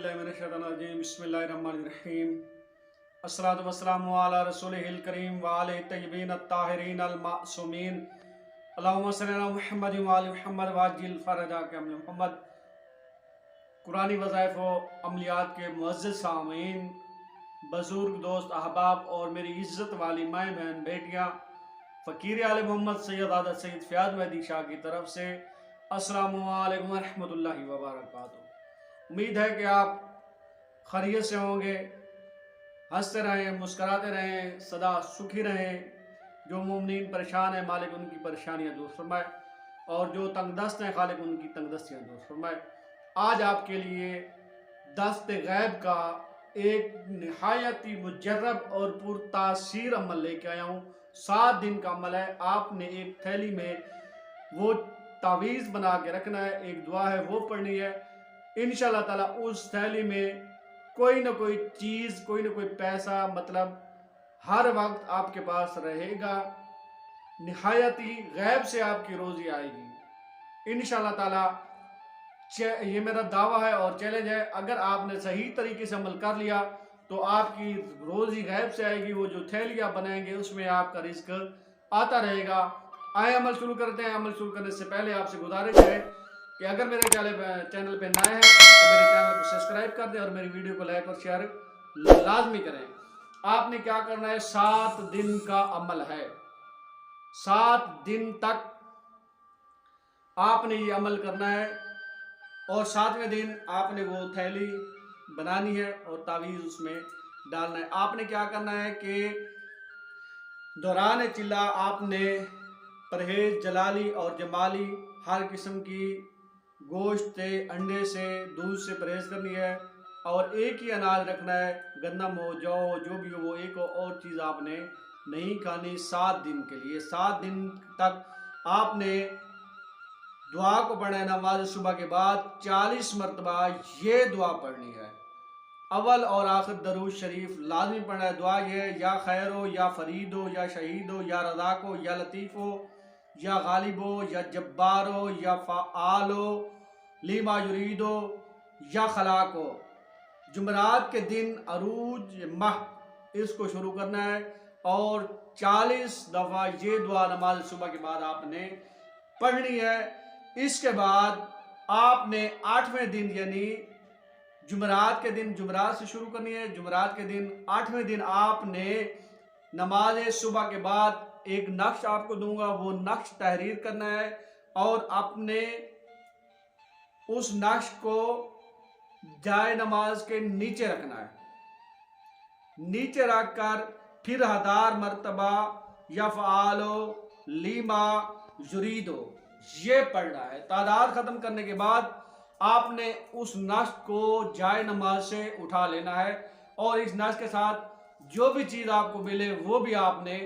औज़ुबिल्लाहिमिनश्शैतानिर्रजीम बिस्मिल्लाहिर्रहमानिर्रहीम अस्सलातु वस्सलामु अला रसूलिहिल करीम व आलिहि तय्यबीन अत्ताहिरीन अल मासूमीन अल्लाहुम्मा सल्लि अला मुहम्मद व आलि मुहम्मद वाजिल फरजा के अमल मुहम्मद। कुरानी वज़ाइफ व अमलियात के मुअज़्ज़ज़ सामीन, बुज़ुर्ग दोस्त अहबाब और मेरी इज़्ज़त वाली माएँ बहन बेटियाँ, फ़कीर आले मोहम्मद सैयद आदत सैयद फ़याज़ मेहदी शाह की तरफ से अस्सलामु अलैकुम व रहमतुल्लाहि व बरकातुहू। उम्मीद है कि आप खैरियत से होंगे, हंसते रहें, मुस्कराते रहें, सदा सुखी रहें। जो मुमिनीन परेशान है मालिक उनकी परेशानियां दूर फरमाए और जो तंगदस्त हैं खालिक उनकी तंगदस्तियां दूर फरमाए। आज आपके लिए दस्ते गैब का एक निहायती मुजर्रब और पुरतासीर अमल लेके आया हूँ। 7 दिन का अमल है। आपने एक थैली में वो तावीज़ बना के रखना है, एक दुआ है वो पढ़नी है। इंशाअल्लाह ताला उस थैली में कोई ना कोई चीज़, कोई ना कोई पैसा, मतलब हर वक्त आपके पास रहेगा। निहायती गैब से आपकी रोज़ी आएगी इंशाअल्लाह ताला। ये मेरा दावा है और चैलेंज है। अगर आपने सही तरीके से अमल कर लिया तो आपकी रोज़ी गैब से आएगी। वो जो थैलियाँ बनाएंगे उसमें आपका रिस्क आता रहेगा। आए अमल शुरू करते हैं। अमल शुरू करने से पहले आपसे गुजारिश है कि अगर मेरे चैनल पे नए हैं तो मेरे चैनल को सब्सक्राइब कर दें और मेरी वीडियो को लाइक और शेयर लाजमी करें। आपने क्या करना है, 7 दिन का अमल है। 7 दिन तक आपने ये अमल करना है और 7वें दिन आपने वो थैली बनानी है और तावीज़ उसमें डालना है। आपने क्या करना है कि दौरान चिल्ला आपने परहेज जलाली और जमाली हर किस्म की गोश्त से, अंडे से, दूध से परहेज करनी है और एक ही अनाज रखना है। गंदम हो, जौ हो, जो भी हो, वो एक और चीज़ आपने नहीं खानी 7 दिन के लिए। 7 दिन तक आपने दुआ को पढ़ना है। नमाज सुबह के बाद 40 मरतबा ये दुआ पढ़नी है। अव्वल और आखिर दरूद शरीफ लाजमी पढ़ना है। दुआ ये है, या खैर हो, या फरीद हो, या शहीद हो, या रज़ाक हो, या लतीफ़ हो, या गालिब हो, या जब्बार हो, या फ़आल हो, लीमा युरीद हो, या खलाक हो। जुमरात के दिन अरूज माह इसको शुरू करना है और 40 दफ़ा ये दुआ नमाज सुबह के बाद आपने पढ़नी है। इसके बाद आपने 8वें दिन यानी जुमरात के दिन जुमरात से शुरू करनी है। जुमरात के दिन 8वें दिन आपने नमाज सुबह के बाद एक नक्श आपको दूंगा, वो नक्श तहरीर करना है और अपने उस नक्श को जाए नमाज के नीचे रखना है। नीचे रखकर फिर 1000 मरतबा या फ़आलो लीमा युरीदो ये पढ़ना है। तादाद ख़त्म करने के बाद आपने उस नक्श को जाए नमाज से उठा लेना है और इस नक्श के साथ जो भी चीज़ आपको मिले वो भी आपने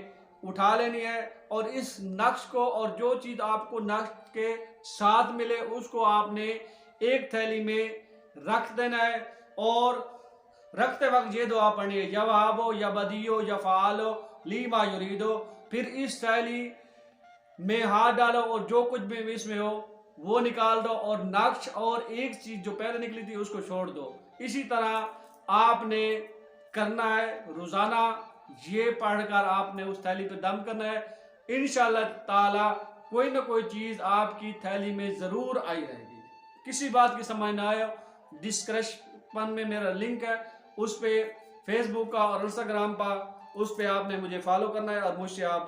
उठा लेनी है और इस नक्श को और जो चीज़ आपको नक्श के साथ मिले उसको आपने एक थैली में रख देना है और रखते वक्त ये दुआ पढ़नी है, या वहाबो, या बदियो, या फ़आलो लीमा युरीदो। फिर इस थैली में हाथ डालो और जो कुछ भी इसमें हो वो निकाल दो और नक्श और एक चीज़ जो पहले निकली थी उसको छोड़ दो। इसी तरह आपने करना है रोज़ाना। ये पढ़कर आपने उस थैली पे दम करना है। इंशाअल्लाह ताला कोई ना कोई चीज़ आपकी थैली में ज़रूर आई रहेगी। किसी बात की समझ ना आए, डिस्क्रिप्शन में मेरा लिंक है, उस पर फेसबुक का और इंस्टाग्राम पर, उस पर आपने मुझे फॉलो करना है और मुझसे आप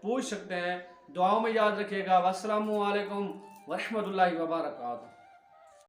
पूछ सकते हैं। दुआओं में याद रखिएगा। वस्सलामु अलैकुम व रहमतुल्लाहि व बरकातुहू।